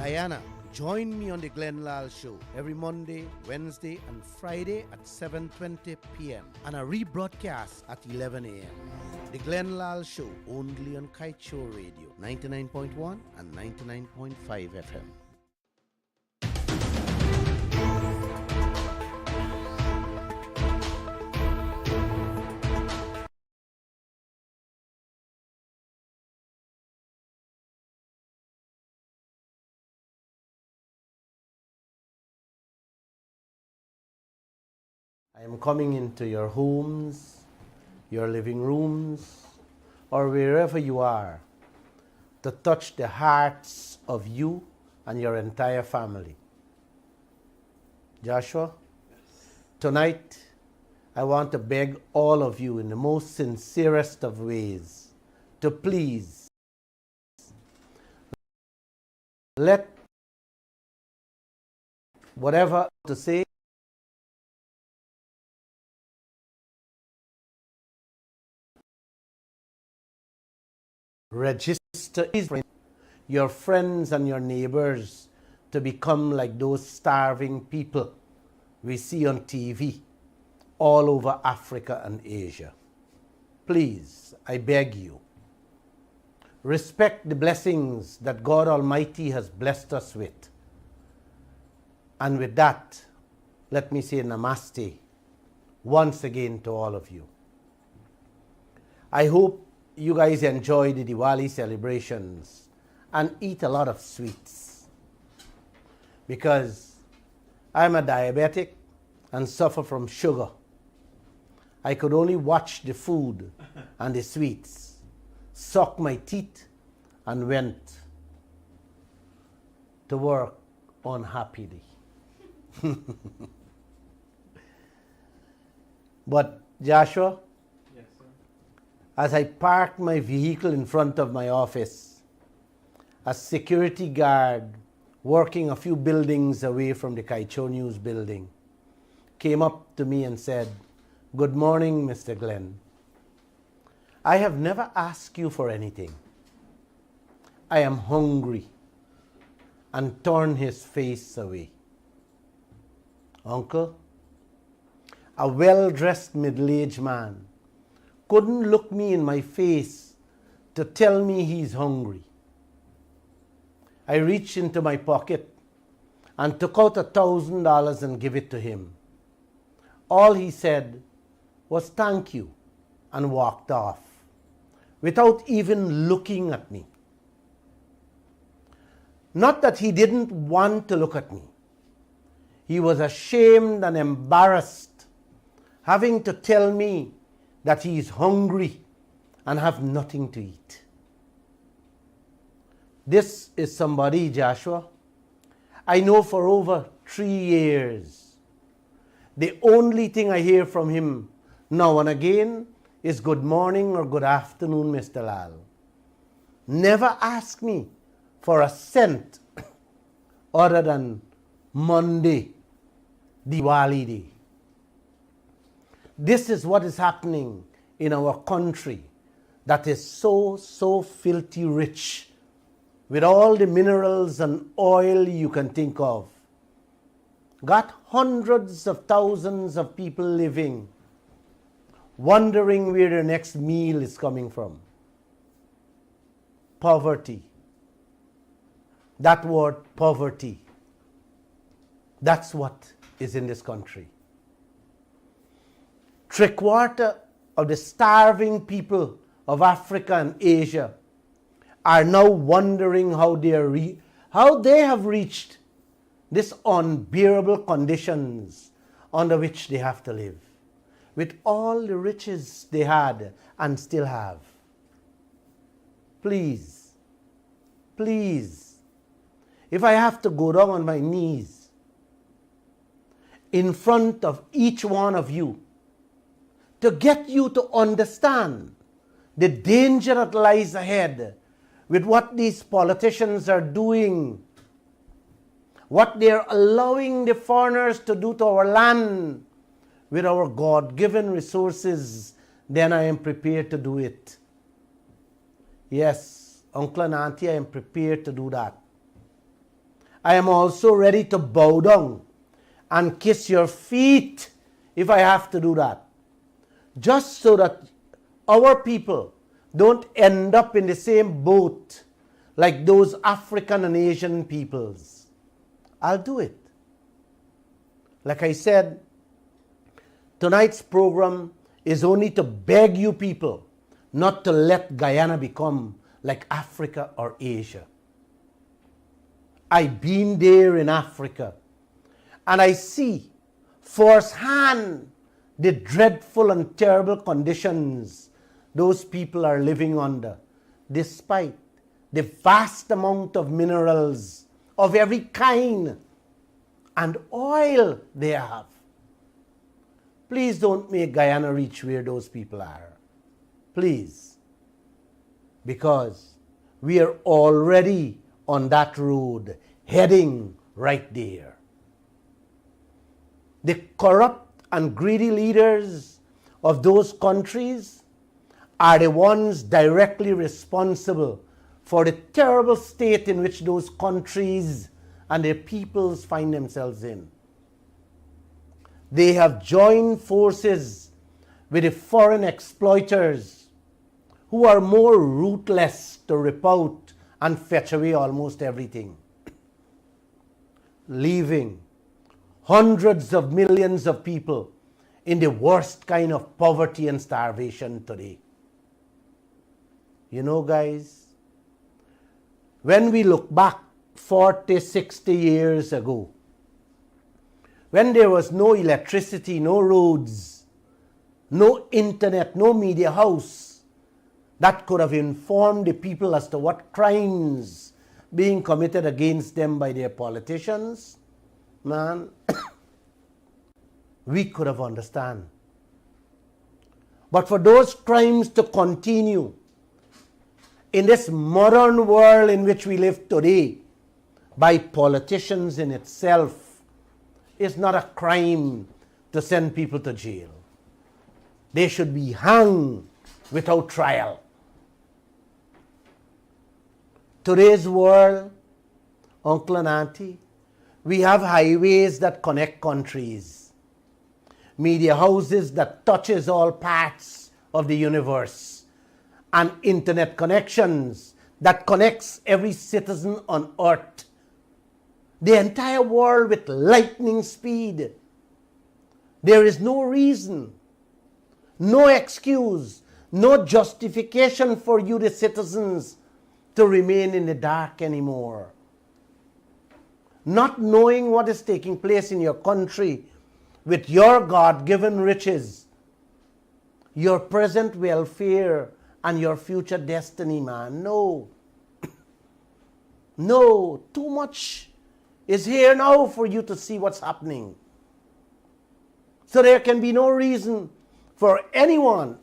Guyana. Join me on the Lall Show every Monday, Wednesday, and Friday at 7:20 p.m. and a rebroadcast at 11 a.m. The Lall Show only on Kaieteur Radio 99.1 and 99.5 FM. I am coming into your homes, your living rooms, or wherever you are to touch the hearts of you and your entire family. Joshua, tonight I want to beg all of you in the most sincerest of ways to please let whatever to say register your friends and your neighbors to become like those starving people we see on TV all over Africa and Asia. Please, I beg you, respect the blessings that God Almighty has blessed us with. And with that, let me say namaste once again to all of you. I hope you guys enjoy the Diwali celebrations and eat a lot of sweets, because I'm a diabetic and suffer from sugar. I could only watch the food and the sweets, suck my teeth, and went to work unhappily. But Joshua, as I parked my vehicle in front of my office, a security guard working a few buildings away from the Kaieteur News building came up to me and said, "Good morning, Mr. Glenn. I have never asked you for anything. I am hungry," and turned his face away. Uncle, a well-dressed middle-aged man couldn't look me in my face to tell me he's hungry. I reached into my pocket and took out $1,000 and gave it to him. All he said was thank you and walked off without even looking at me. Not that he didn't want to look at me. He was ashamed and embarrassed having to tell me that he is hungry and have nothing to eat. This is somebody, Joshua, I know for over 3 years. The only thing I hear from him now and again is good morning or good afternoon, Mr. Lall. Never ask me for a cent other than Monday, Diwali Day. This is what is happening in our country that is so filthy rich with all the minerals and oil you can think of. Got hundreds of thousands of people living, wondering where their next meal is coming from. Poverty. That word poverty. That's what is in this country. 3/4 of the starving people of Africa and Asia are now wondering how they have reached these unbearable conditions under which they have to live, with all the riches they had and still have. Please, please, if I have to go down on my knees in front of each one of you to get you to understand the danger that lies ahead with what these politicians are doing, what they're allowing the foreigners to do to our land with our God-given resources, then I am prepared to do it. Yes, uncle and auntie, I am prepared to do that. I am also ready to bow down and kiss your feet if I have to do that, just so that our people don't end up in the same boat like those African and Asian peoples. I'll do it. Like I said, tonight's program is only to beg you people not to let Guyana become like Africa or Asia. I've been there in Africa, and I see firsthand the dreadful and terrible conditions those people are living under, despite the vast amount of minerals of every kind and oil they have. Please don't make Guyana reach where those people are. Please. Because we are already on that road, heading right there. The corrupt and greedy leaders of those countries are the ones directly responsible for the terrible state in which those countries and their peoples find themselves in. They have joined forces with the foreign exploiters who are more ruthless to rip out and fetch away almost everything, leaving hundreds of millions of people in the worst kind of poverty and starvation today. You know, guys, when we look back 40, 60 years ago, when there was no electricity, no roads, no internet, no media house that could have informed the people as to what crimes being committed against them by their politicians, man, we could have understand. But for those crimes to continue in this modern world in which we live today by politicians in itself, is not a crime to send people to jail. They should be hung without trial. Today's world, uncle and auntie, we have highways that connect countries, media houses that touches all parts of the universe, and internet connections that connects every citizen on earth, the entire world with lightning speed. There is no reason, no excuse, no justification for you, the citizens, to remain in the dark anymore. Not knowing what is taking place in your country with your God-given riches, your present welfare, and your future destiny, man. No. No, too much is here now for you to see what's happening. So there can be no reason for anyone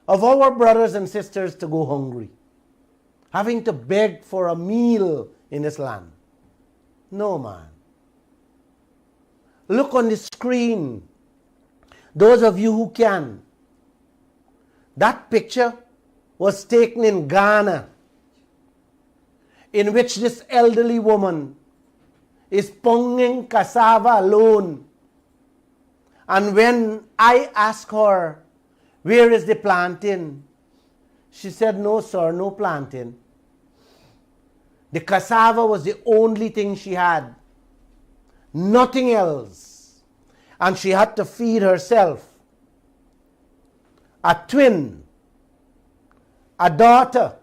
of our brothers and sisters to go hungry, having to beg for a meal in this land. No, man. Look on the screen, those of you who can. That picture was taken in Ghana, in which this elderly woman is ponging cassava alone. And when I asked her, where is the plantain? She said, no, sir, no plantain. The cassava was the only thing she had. Nothing else. And she had to feed herself, a twin, a daughter,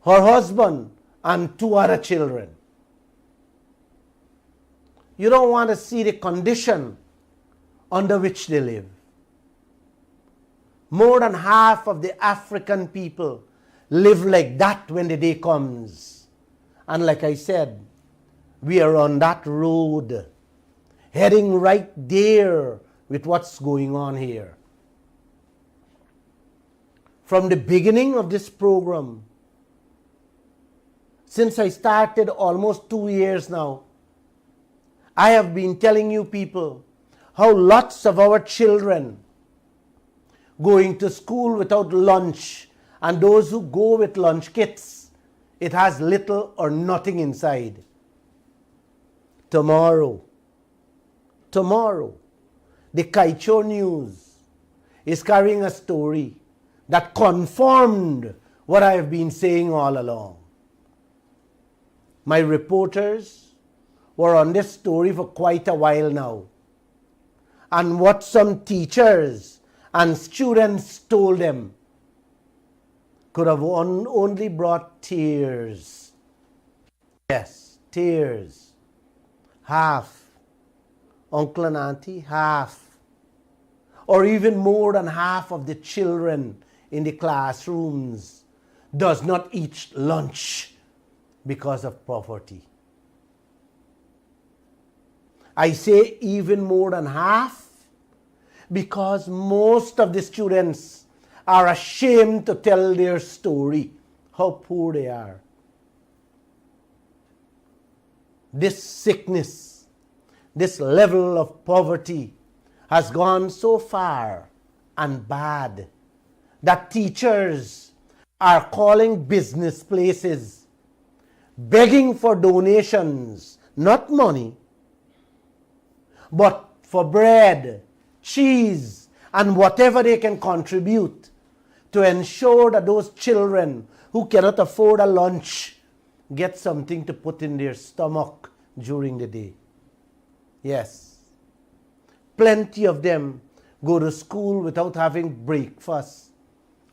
her husband, and 2 other children. You don't want to see the condition under which they live. More than half of the African people live like that when the day comes. And like I said, we are on that road, heading right there with what's going on here. From the beginning of this program, since I started almost 2 years now, I have been telling you people how lots of our children going to school without lunch, and those who go with lunch kits, it has little or nothing inside. Tomorrow, the Kaieteur News is carrying a story that confirmed what I have been saying all along. My reporters were on this story for quite a while now. And what some teachers and students told them could have only brought tears. Yes, tears. Half. Uncle and auntie, half. Or even more than half of the children in the classrooms does not eat lunch because of poverty. I say even more than half because most of the students are ashamed to tell their story, how poor they are. This sickness, this level of poverty has gone so far and bad that teachers are calling business places, begging for donations, not money, but for bread, cheese, and whatever they can contribute to ensure that those children who cannot afford a lunch get something to put in their stomach during the day. Yes, plenty of them go to school without having breakfast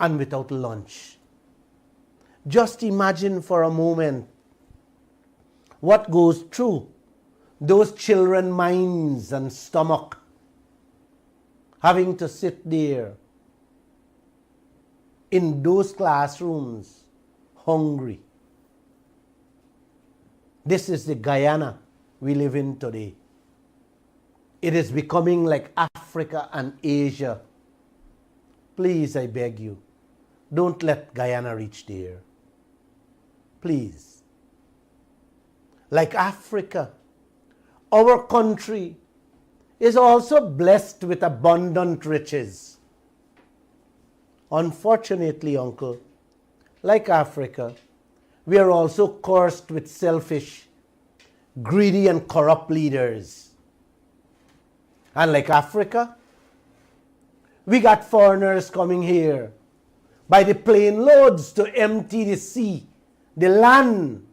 and without lunch. Just imagine for a moment what goes through those children's minds and stomach, having to sit there in those classrooms hungry. This is the Guyana we live in today. It is becoming like Africa and Asia. Please, I beg you, don't let Guyana reach there. Please. Like Africa, our country is also blessed with abundant riches. Unfortunately, uncle, like Africa, we are also cursed with selfish, greedy and corrupt leaders. And like Africa, we got foreigners coming here by the plane loads to empty the sea, the land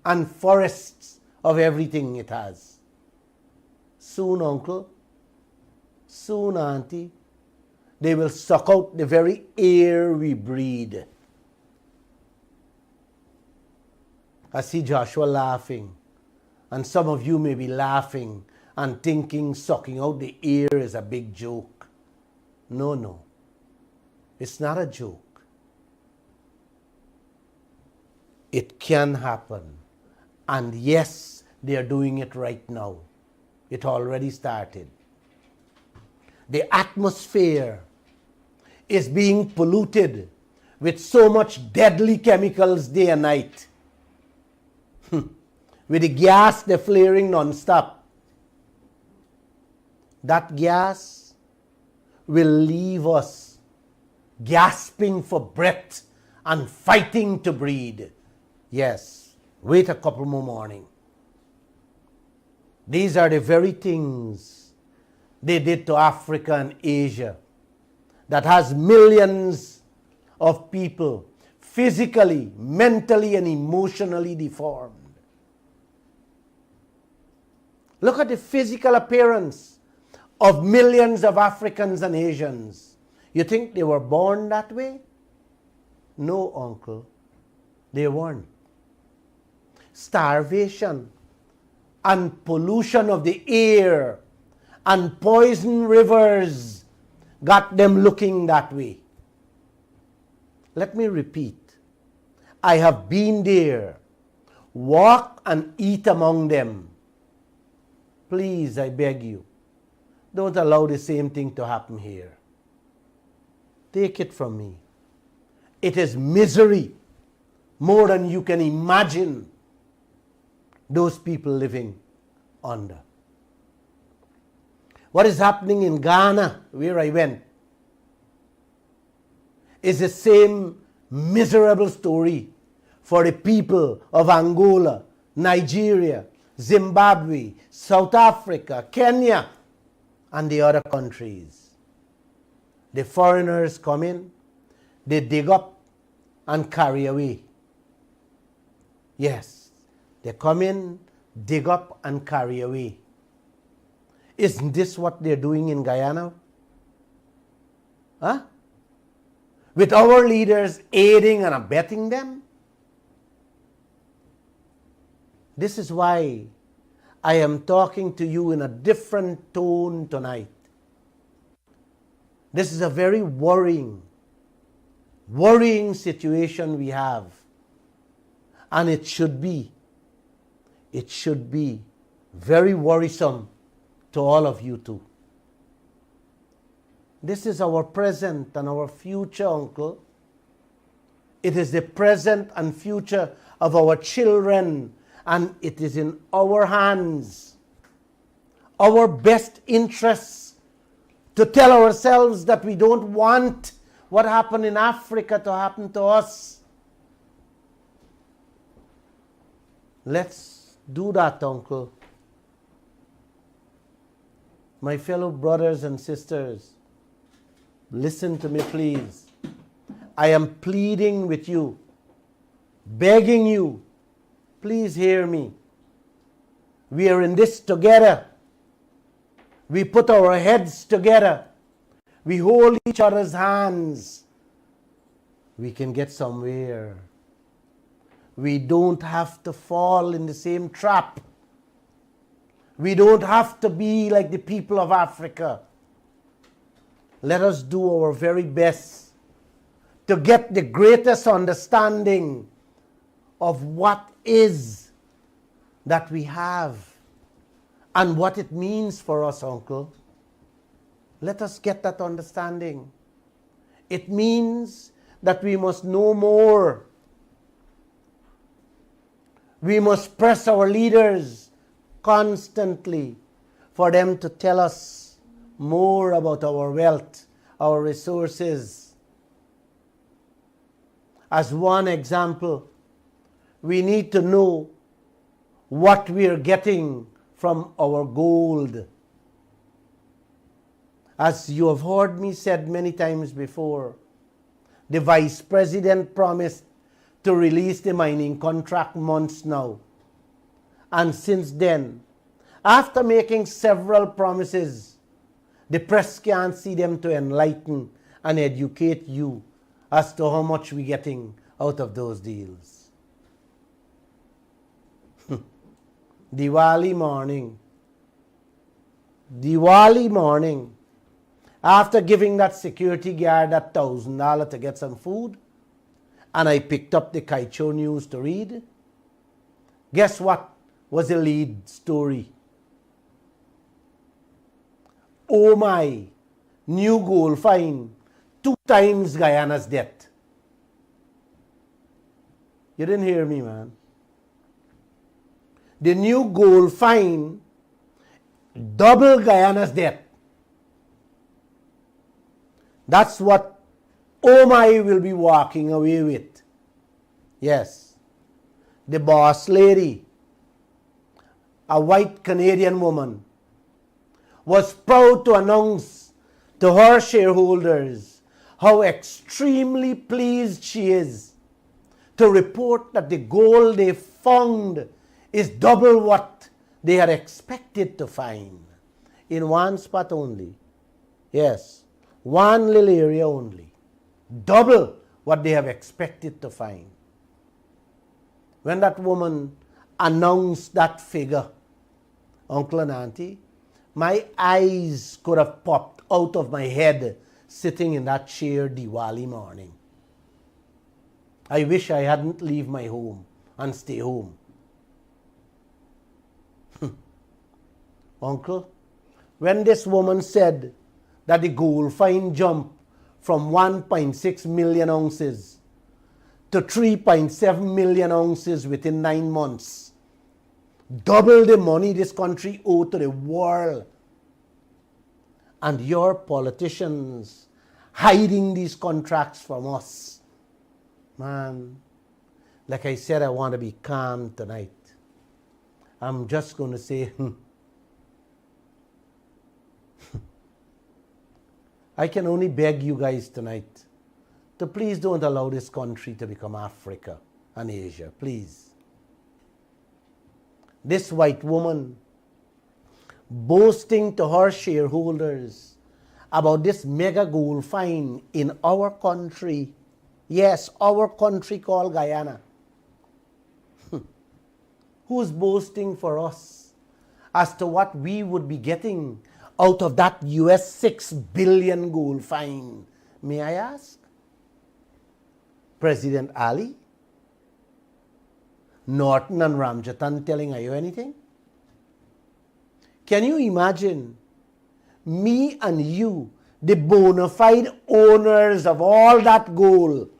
and forests of everything it has. Soon, uncle, soon, auntie, they will suck out the very air we breathe. I see Joshua laughing, and some of you may be laughing and thinking sucking out the air is a big joke. No, it's not a joke. It can happen. And yes, they are doing it right now. It already started. The atmosphere is being polluted with so much deadly chemicals day and night. With the gas they're flaring non-stop. That gas will leave us gasping for breath and fighting to breathe. Yes, wait a couple more mornings. These are the very things they did to Africa and Asia that has millions of people physically, mentally, and emotionally deformed. Look at the physical appearance of millions of Africans and Asians. You think they were born that way? No, uncle, they weren't. Starvation and pollution of the air and poisoned rivers got them looking that way. Let me repeat. I have been there. Walk and eat among them. Please, I beg you, don't allow the same thing to happen here. Take it from me. It is misery more than you can imagine those people living under. What is happening in Ghana, where I went, is the same miserable story for the people of Angola, Nigeria, Zimbabwe, South Africa, Kenya, and the other countries. The foreigners come in, they dig up and carry away. Yes, they come in, dig up and carry away. Isn't this what they're doing in Guyana? Huh? With our leaders aiding and abetting them? This is why I am talking to you in a different tone tonight. This is a very worrying situation we have. And it should be very worrisome to all of you too. This is our present and our future, uncle. It is the present and future of our children, and it is in our hands, our best interests, to tell ourselves that we don't want what happened in Africa to happen to us. Let's do that, uncle. My fellow brothers and sisters, listen to me, please. I am pleading with you, begging you, please hear me. We are in this together. We put our heads together. We hold each other's hands. We can get somewhere. We don't have to fall in the same trap. We don't have to be like the people of Africa. Let us do our very best to get the greatest understanding of what is that we have and what it means for us, uncle. Let us get that understanding. It means that we must know more. We must press our leaders constantly for them to tell us more about our wealth, our resources. As one example, we need to know what we are getting from our gold. As you have heard me said many times before, the Vice President promised to release the mining contract months now. And since then, after making several promises, the press can't see them to enlighten and educate you as to how much we're getting out of those deals. Diwali morning, after giving that security guard that $1,000 to get some food, and I picked up the Kaieteur news to read, guess what was the lead story? OMAI, new gold find, 2 times Guyana's debt. You didn't hear me, man. The new gold find, double Guyana's debt. That's what OMAI will be walking away with. Yes. The boss lady, a white Canadian woman, was proud to announce to her shareholders how extremely pleased she is to report that the gold they found is double what they had expected to find in one spot only. Yes, one little area only. Double what they have expected to find. When that woman announced that figure, uncle and auntie, my eyes could have popped out of my head sitting in that chair Diwali morning. I wish I hadn't leave my home and stay home. Uncle, when this woman said that the gold find jumped from 1.6 million ounces to 3.7 million ounces within 9 months, double the money this country owed to the world, and your politicians hiding these contracts from us. Man, like I said, I want to be calm tonight. I'm just going to say, I can only beg you guys tonight to please don't allow this country to become Africa and Asia, please. This white woman boasting to her shareholders about this mega gold find in our country. Yes, our country called Guyana. Who's boasting for us as to what we would be getting out of that US 6 billion gold find? May I ask? President Ali? Norton and Ramjatan telling you anything? Can you imagine me and you, the bona fide owners of all that gold,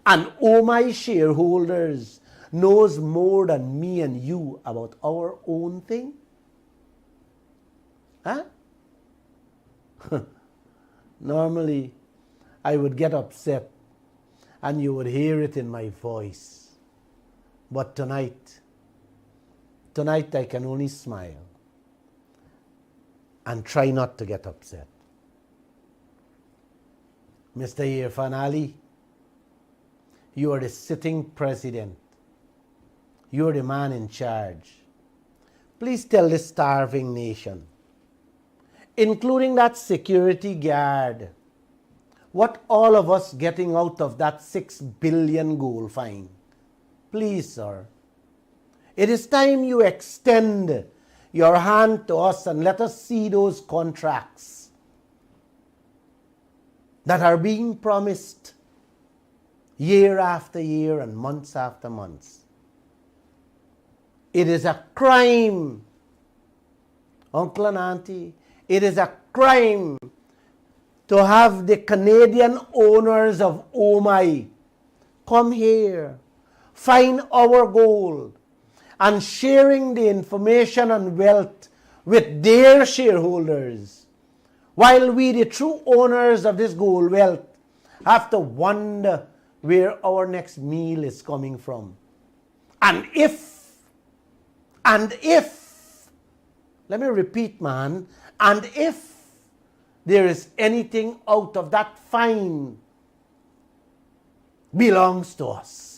and OMAI shareholders knows more than me and you about our own thing? Huh? Normally, I would get upset and you would hear it in my voice. But tonight I can only smile and try not to get upset. Mr. Irfan Ali, you are the sitting president. You are the man in charge. Please tell this starving nation, including that security guard, what all of us getting out of that 6 billion gold find. Please, sir. It is time you extend your hand to us and let us see those contracts that are being promised year after year and months after months. It is a crime, uncle and auntie, it is a crime to have the Canadian owners of OMAI come here, find our gold, and sharing the information and wealth with their shareholders, while we, the true owners of this gold wealth, have to wonder where our next meal is coming from. And if, let me repeat, man, and if there is anything out of that find belongs to us.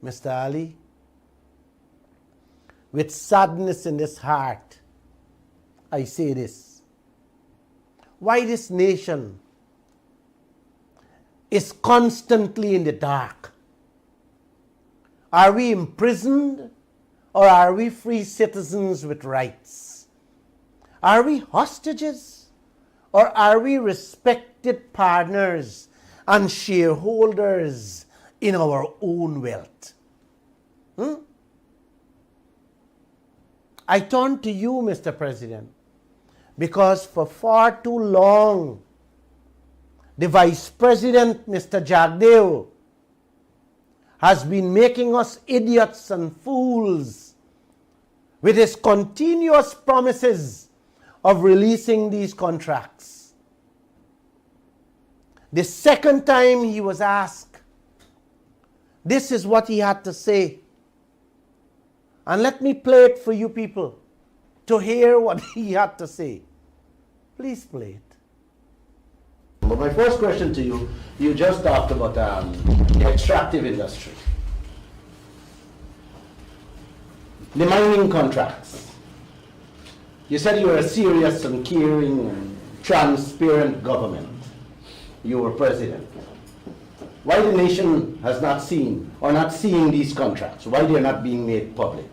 Mr. Ali, with sadness in this heart, I say this. Why this nation is constantly in the dark? Are we imprisoned or are we free citizens with rights? Are we hostages or are we respected partners and shareholders in our own wealth? I turn to you, Mr. President, because for far too long, the Vice President, Mr. Jagdeo, has been making us idiots and fools with his continuous promises of releasing these contracts. The second time he was asked, this is what he had to say. And let me play it for you people to hear what he had to say. Please play it. But my first question to you, you just talked about the extractive industry. The mining contracts. You said you were a serious and caring and transparent government. You were president. Why the nation has not seen or not seeing these contracts? Why they are not being made public?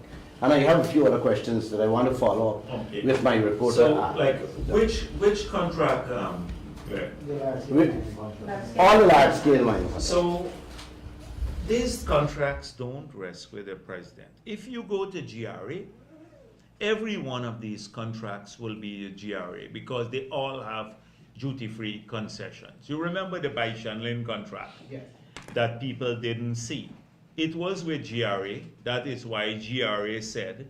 And I have a few other questions that I want to follow up with my reporter. So, like, which contract? All the large-scale mines. So, these contracts don't rest with the president. If you go to GRA, every one of these contracts will be a GRA because they all have duty-free concessions. You remember the Baishanlin contract that people didn't see. It was with GRA. That is why GRA said,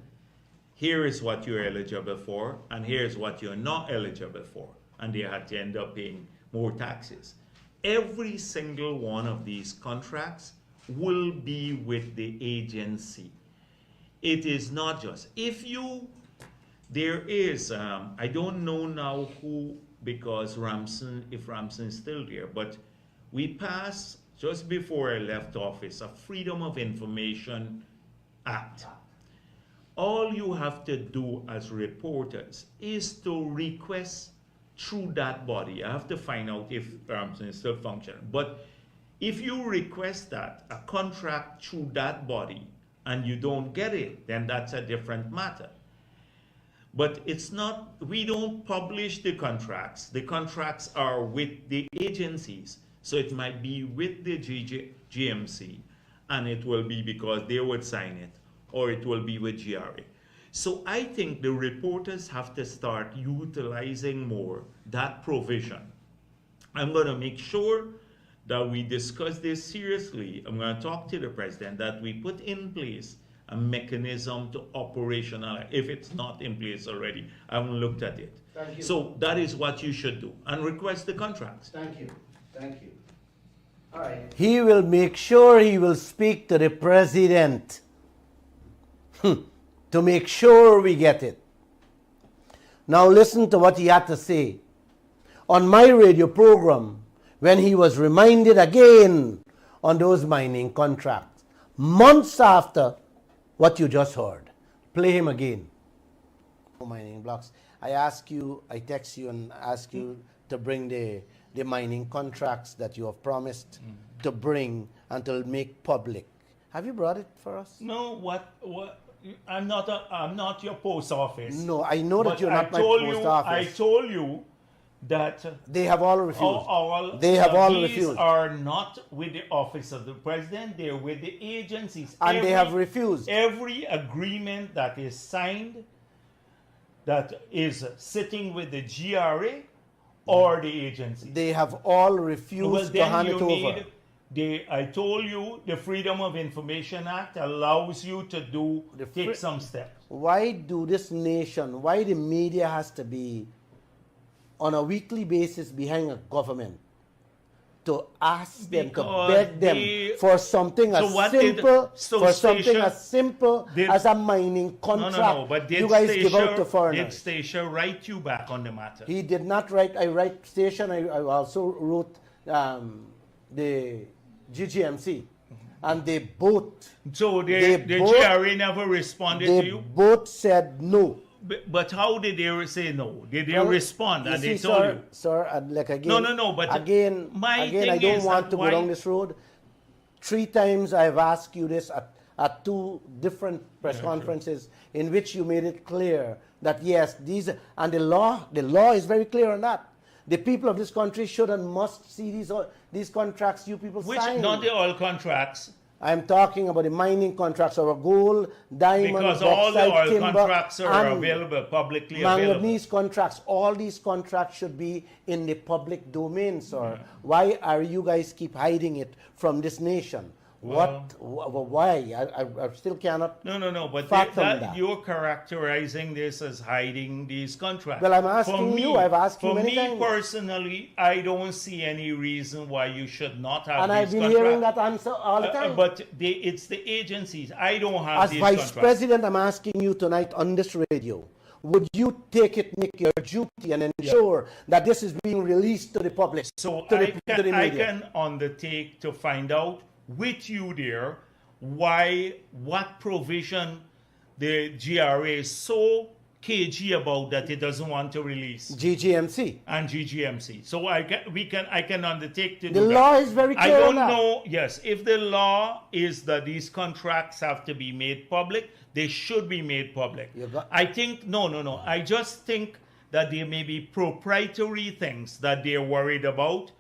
here is what you're eligible for, and here's what you're not eligible for. And they had to end up paying more taxes. Every single one of these contracts will be with the agency. It is not just. There is, I don't know now who, because if Ramson is still there, but we passed, just before I left office, a Freedom of Information Act. All you have to do as reporters is to request through that body. I have to find out if Ramson is still functioning. But if you request that, a contract through that body, and you don't get it, then that's a different matter. But it's not, we don't publish the contracts. The contracts are with the agencies. So it might be with the GMC, and it will be because they would sign it, or it will be with GRA. So I think the reporters have to start utilizing more that provision. I'm going to make sure that we discuss this seriously. I'm going to talk to the president that we put in place a mechanism to operationalize, if it's not in place already. I haven't looked at it. Thank you. So that is what you should do, and request the contracts. Thank you. Thank you. All right. He will make sure he will speak to the president to make sure we get it. Now listen to what he had to say on my radio program when he was reminded again on those mining contracts, months after what you just heard. Play him again. Mining blocks. I text you and ask you to bring the mining contracts that you have promised to bring and to make public. Have you brought it for us? No, what? I'm not your post office. No, I know that you're not my post office. I told you that they have all refused. These are not with the office of the president. They're with the agencies. And they have refused. Every agreement that is signed that is sitting with the GRA or the agencies. They have all refused to hand it over. I told you the Freedom of Information Act allows you to take some steps. Why do this nation, why the media has to be on a weekly basis behind a government to ask them, to beg them for something as simple as a mining contract? No, but did you guys give out to foreigners. Did Stacia write you back on the matter? He did not write. I write Station. I also wrote the GGMC, and they both. So the GRA never responded to you? They both said no. But how did they say no? Did they respond and they told you? Sir, No, but again, I don't want to go down this road. 3 times I've asked you this at 2 different press conferences in which you made it clear that yes, and the law is very clear on that. The people of this country should and must see these contracts you people sign. Which, not the oil contracts. I'm talking about the mining contracts of gold, diamond, because all the oil timber, contracts are available, publicly available. Manganese contracts, all these contracts should be in the public domain, sir. Yeah. Why are you guys keep hiding it from this nation? Why? I still cannot. No. But you're characterizing this as hiding these contracts. Well, I'm asking you. I've asked you many times. For me personally, I don't see any reason why you should not have and these contracts. And I've been hearing that answer all the time. But it's the agencies. I don't have these contracts. As Vice President, I'm asking you tonight on this radio. Would you take it, make your duty, and ensure that this is being released to the public? So I can undertake to find out with you there what provision the GRA is so cagey about that it doesn't want to release. GGMC. And GGMC. So I can undertake to do that. The law is very clear. I don't know, yes, if the law is that these contracts have to be made public, they should be made public. I think, no. I just think that there may be proprietary things that they're worried about.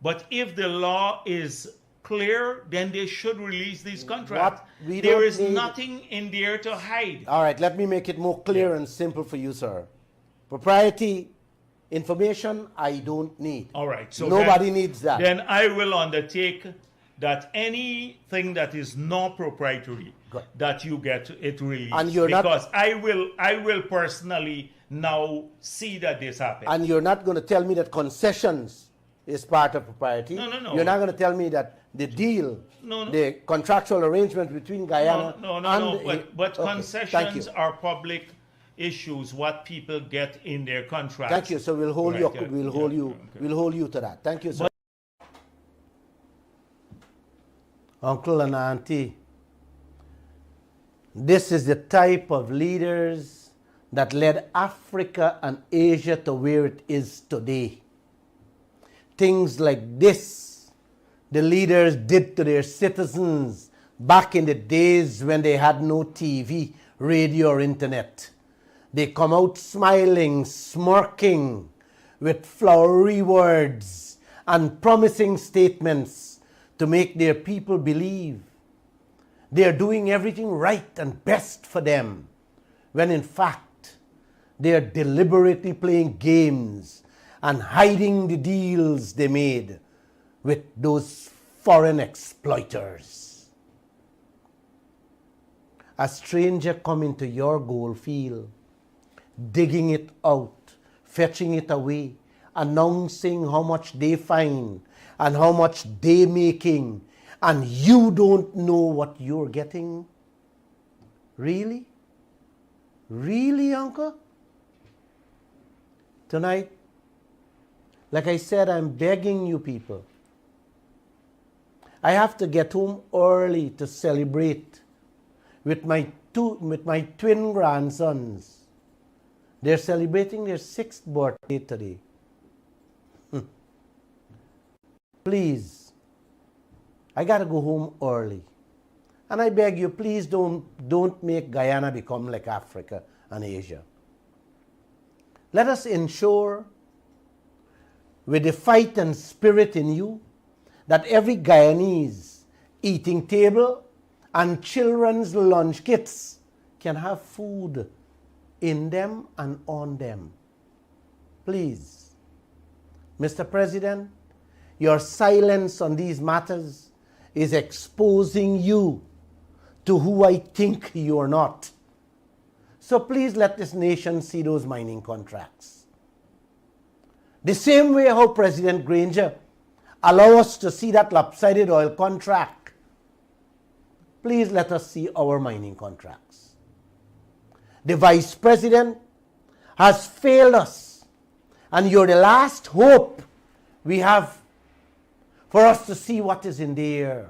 But if the law is clear, then they should release these contracts. There is nothing in there to hide. All right, let me make it more clear and simple for you, sir. Propriety information, I don't need. All right. So nobody needs that. Then I will undertake that anything that is not proprietary, that you get it released. And you're because I will personally now see that this happens. And you're not going to tell me that concessions is part of propriety. No. You're not going to tell me that the deal, No, no. the contractual arrangement between Guyana But okay, concessions are public issues, what people get in their contracts. Thank you. So we'll hold Right, we'll hold you to that. Thank you, sir. Uncle and Auntie, this is the type of leaders that led Africa and Asia to where it is today. Things like this, the leaders did to their citizens back in the days when they had no TV, radio, or internet. They come out smiling, smirking, with flowery words and promising statements to make their people believe they are doing everything right and best for them, when in fact they are deliberately playing games and hiding the deals they made with those foreign exploiters. A stranger come into your gold field, digging it out, fetching it away, announcing how much they find and how much they making, and you don't know what you're getting? Really? Really, Uncle? Tonight, like I said, I'm begging you people. I have to get home early to celebrate with my twin grandsons. They're celebrating their 6th birthday today. Please, I gotta go home early. And I beg you, please don't make Guyana become like Africa and Asia. Let us ensure, with the fight and spirit in you, that every Guyanese eating table and children's lunch kits can have food in them and on them. Please, Mr. President, your silence on these matters is exposing you to who I think you are not. So please let this nation see those mining contracts. The same way how President Granger allow us to see that lopsided oil contract, please let us see our mining contracts. The Vice President has failed us, and you're the last hope we have for us to see what is in there,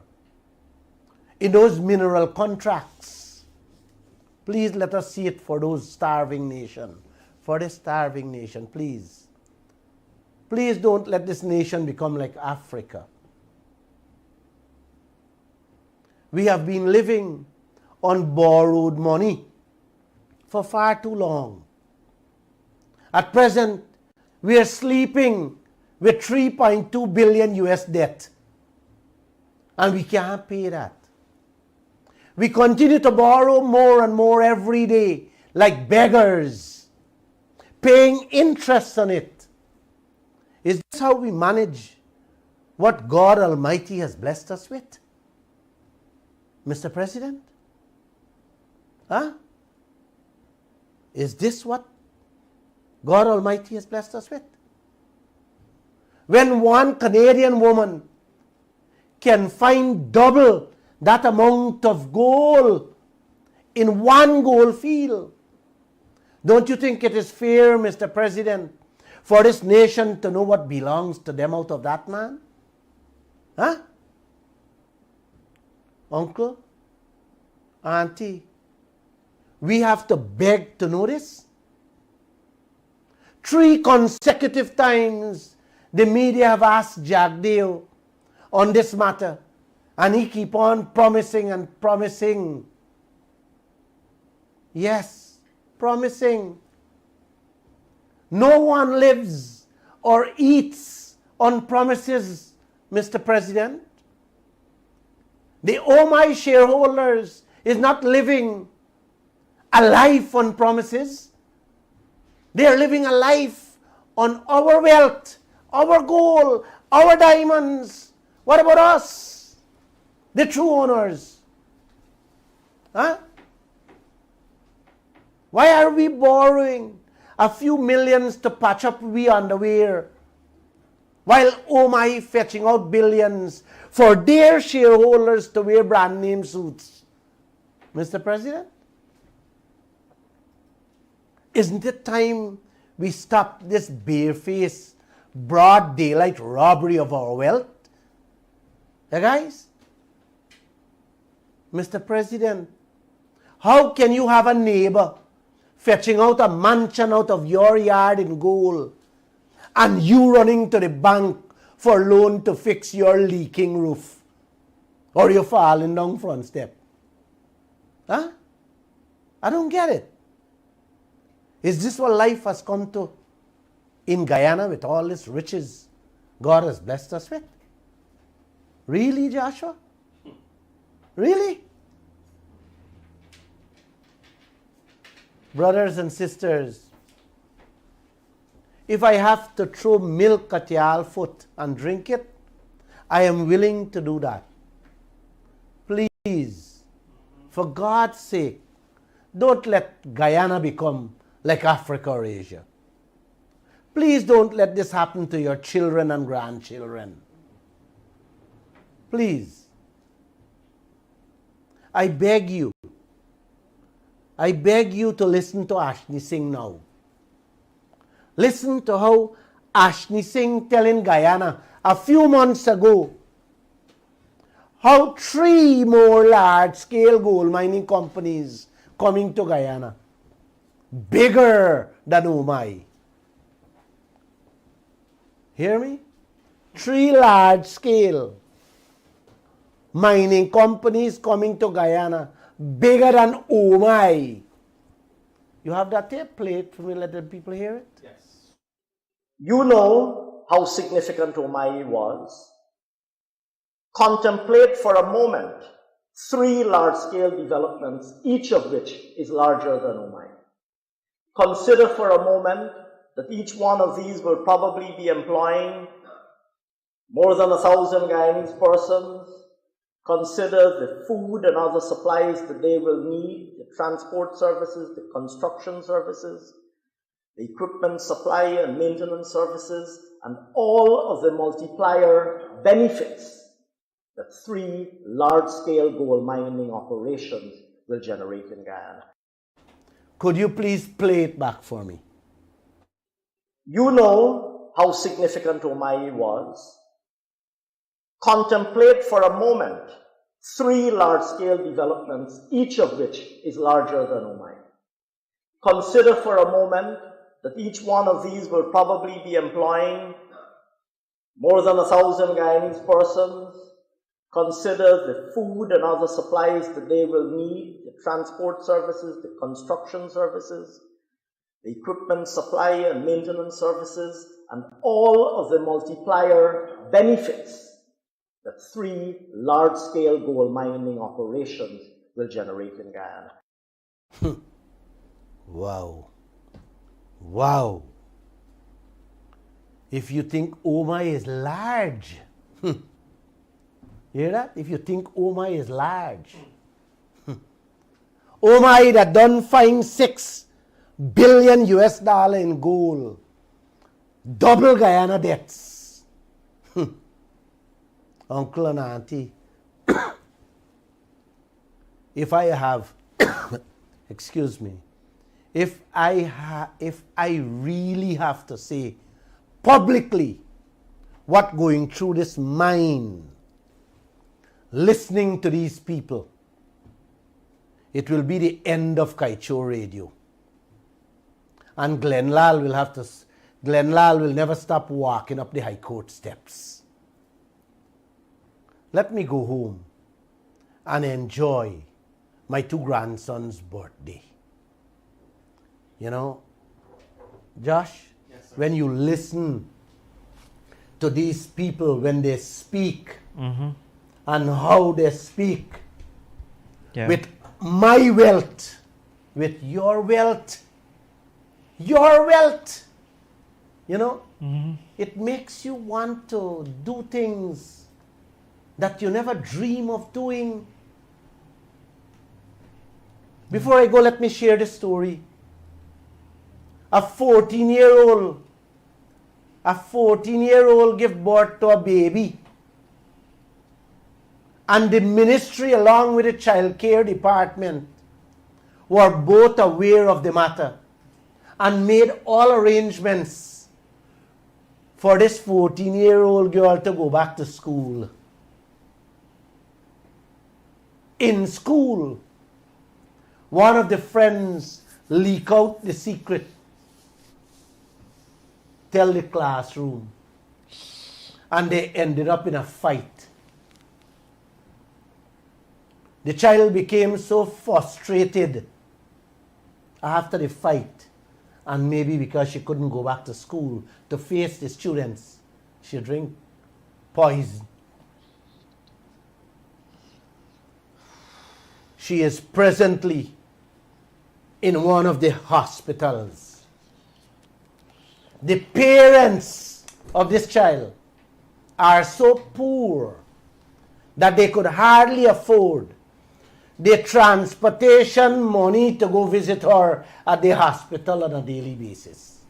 in those mineral contracts. Please let us see it for those starving nation, for the starving nation, please. Please don't let this nation become like Africa. We have been living on borrowed money for far too long. At present, we are sleeping with 3.2 billion US debt, and we can't pay that. We continue to borrow more and more every day, like beggars, paying interest on it. Is this how we manage what God Almighty has blessed us with? Mr. President? Huh? Is this what God Almighty has blessed us with? When one Canadian woman can find double that amount of gold in one gold field, don't you think it is fair, Mr. President, for this nation to know what belongs to them out of that man? Huh? Uncle, Auntie, we have to beg to know this. 3 consecutive times the media have asked Jagdeo on this matter, and he keep on promising and promising. Yes, promising. No one lives or eats on promises, Mr. President. The OMAI shareholders is not living a life on promises. They are living a life on our wealth, our gold, our diamonds. What about us, the true owners? Huh? Why are we borrowing a few millions to patch up we underwear while OMAI fetching out billions for their shareholders to wear brand name suits. Mr. President, isn't it time we stop this barefaced, broad daylight robbery of our wealth? Guys? Mr. President, how can you have a neighbor fetching out a mansion out of your yard in gold and you running to the bank for loan to fix your leaking roof or your falling down front step? Huh? I don't get it. Is this what life has come to in Guyana with all this riches God has blessed us with? Really, Joshua? Really? Brothers and sisters, if I have to throw milk at your foot and drink it, I am willing to do that. Please, for God's sake, don't let Guyana become like Africa or Asia. Please don't let this happen to your children and grandchildren. Please. I beg you to listen to Ashni Singh now. Listen to how Ashni Singh telling Guyana a few months ago how 3 more large-scale gold mining companies coming to Guyana, bigger than OMAI. Hear me? 3 large-scale mining companies coming to Guyana, bigger than OMAI. You have that tape? Play it for me, let the people hear it. Yes. You know how significant OMAI was. Contemplate for a moment 3 large-scale developments, each of which is larger than OMAI. Consider for a moment that each one of these will probably be employing more than 1,000 Guyanese persons. Consider the food and other supplies that they will need, the transport services, the construction services, the equipment supply and maintenance services, and all of the multiplier benefits that 3 large-scale gold mining operations will generate in Guyana. Could you please play it back for me? You know how significant OMAI was. Contemplate for a moment 3 large-scale developments, each of which is larger than OMAI. Consider for a moment that each one of these will probably be employing more than 1,000 Guyanese persons. Consider the food and other supplies that they will need, the transport services, the construction services, the equipment supply and maintenance services, and all of the multiplier benefits that 3 large-scale gold mining operations will generate in Guyana. Wow. Wow. If you think OMAI is large, hear that? If you think OMAI is large, OMAI that done find $6 billion in gold, double Guyana debts. Uncle and auntie, if I have, excuse me, if I really have to say publicly what going through this mind, listening to these people, it will be the end of Kaieteur Radio. And Lall will never stop walking up the High Court steps. Let me go home and enjoy my 2 grandsons' birthday. You know, Josh, yes, when you listen to these people when they speak and how they speak with my wealth, with your wealth, you know, it makes you want to do things that you never dream of doing. Before I go, let me share this story. A 14-year-old a 14-year-old give birth to a baby, and the ministry along with the child care department were both aware of the matter and made all arrangements for this 14-year-old girl to go back to school. In school, one of the friends leak out the secret, tell the classroom, and they ended up in a fight. The child became so frustrated after the fight, and maybe because she couldn't go back to school to face the students, she drank poison. She is presently in one of the hospitals. The parents of this child are so poor that they could hardly afford the transportation money to go visit her at the hospital on a daily basis.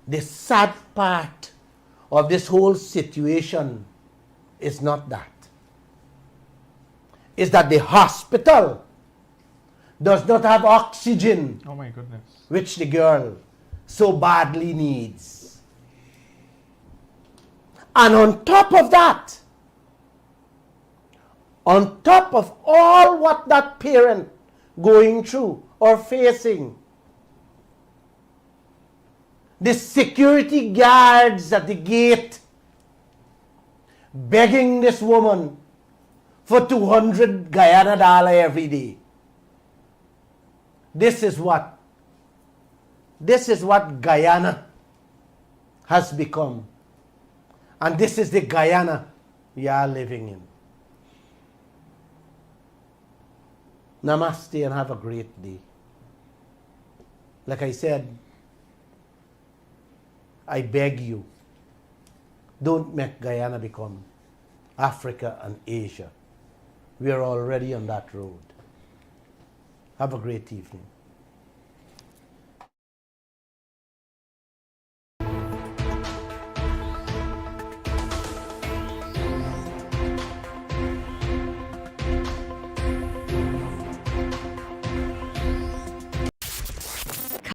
The sad part of this whole situation is not that. Is that the hospital does not have oxygen, Oh my goodness. which the girl so badly needs. And on top of that, on top of all what that parent going through or facing, the security guards at the gate begging this woman for 200 Guyana dollar every day. This is what Guyana has become. And this is the Guyana we are living in. Namaste and have a great day. Like I said, I beg you, don't make Guyana become Africa and Asia. We are already on that road. Have a great evening.